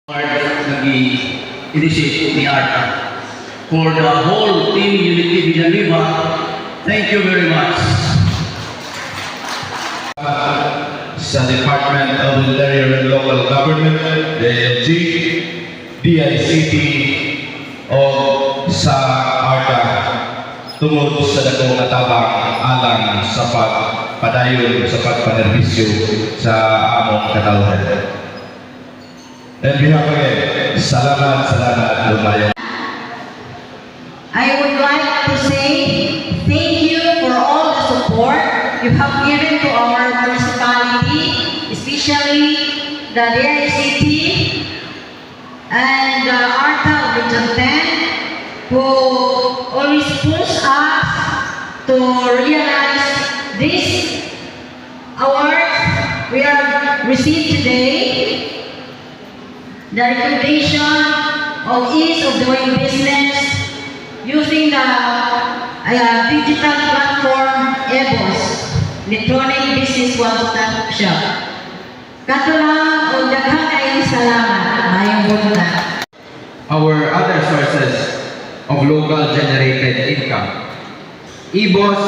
Nag-initiate ni Arta. For the whole team Unity Villanueva, thank you very much. Sa Department of Interior and Local Government, DLG, DICT, o sa Arta, tungod sa dakong natabang alang sa pagpadayon sa pagpanerbisyo sa among katawhan. And behalf again, salamat lumayo. I would like to say thank you for all the support you have given to our municipality, especially the DICT and Arta of Region 10, who always push us to realize this award we have received today. The recommendation of ease of doing business using the digital platform EBOS, Electronic Business One-Stop Shop. Katulang o daghang kayong salamat, mayong bunta. Our other sources of local generated income. EBOS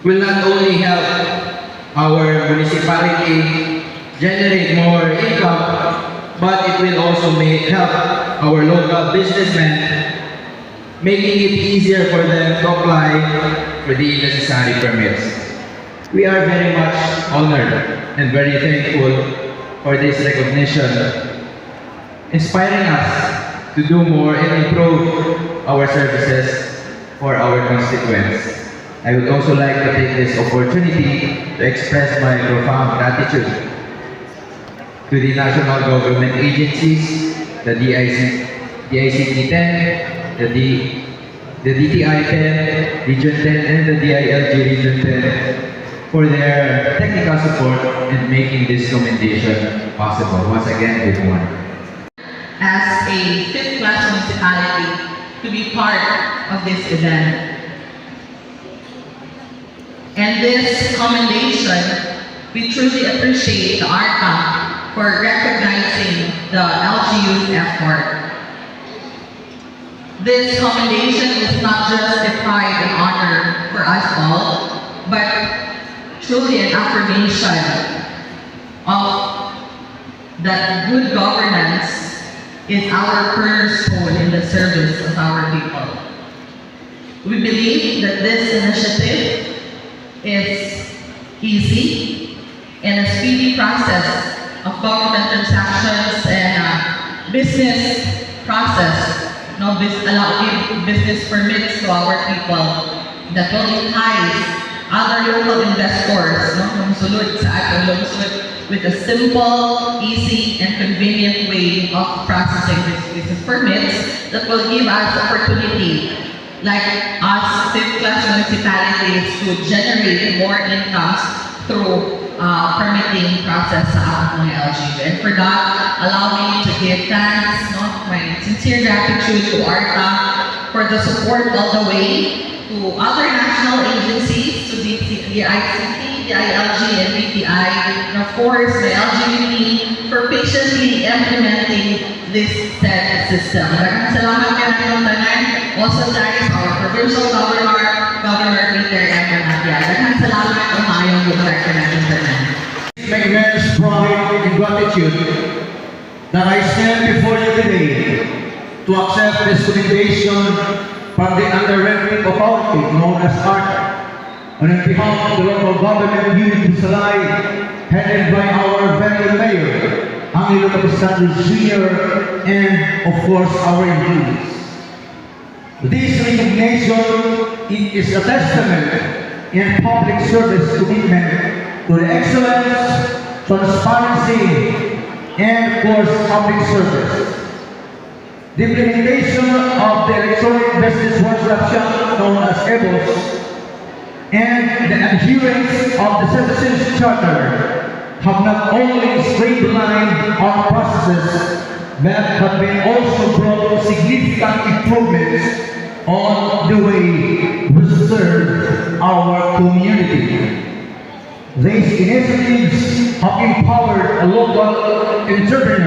will not only help our municipality generate more income, but it will also help our local businessmen, making it easier for them to apply for the necessary permits. We are very much honored and very thankful for this recognition, inspiring us to do more and improve our services for our constituents. I would also like to take this opportunity to express my profound gratitude to the national government agencies, the DICT 10, the DTI 10, Region 10, and the DILG Region 10 for their technical support in making this commendation possible. Once again, good morning. As a fifth-class municipality to be part of this event. And this commendation, we truly appreciate the ARCA for recognizing the LGU's effort. This commendation is not just a pride and honor for us all, but truly an affirmation of that good governance is our cornerstone in the service of our people. We believe that this initiative is easy and a speedy process of government transactions and business process, allowing business permits to our people that will entice other local investors sulod sa atong lungsod with a simple, easy, and convenient way of processing these business permits that will give us opportunity, like us fifth-class municipalities, to generate more incomes through permitting process sa mga LGU. And for that, allow me to give thanks, my sincere gratitude to ARTA for the support all the way, to other national agencies, to the ICT, the ILG, and BPI, and of course the LGBT for patiently implementing this said system. Daghang salamat kanang tanan, also thanks our provincial Governor Peter M. Bernatya. Daghang salamat o maayong lugar kanang tanan. My immense pride and gratitude that I stand before you today to accept this commendation from the underrepresented authority known as ARTA, and on behalf of the local government unit of Salay, headed by our very mayor, Angelo Capistrano Jr., and of course our youth. This recognition is a testament in public service commitment to the excellence, transparency, and of course public service. The implementation of the Electronic Business One-Stop Shop known as EBOS and the adherence of the Citizens Charter have not only streamlined our processes but have been also brought significant improvements on the way we serve our community. These initiatives have empowered a local entrepreneur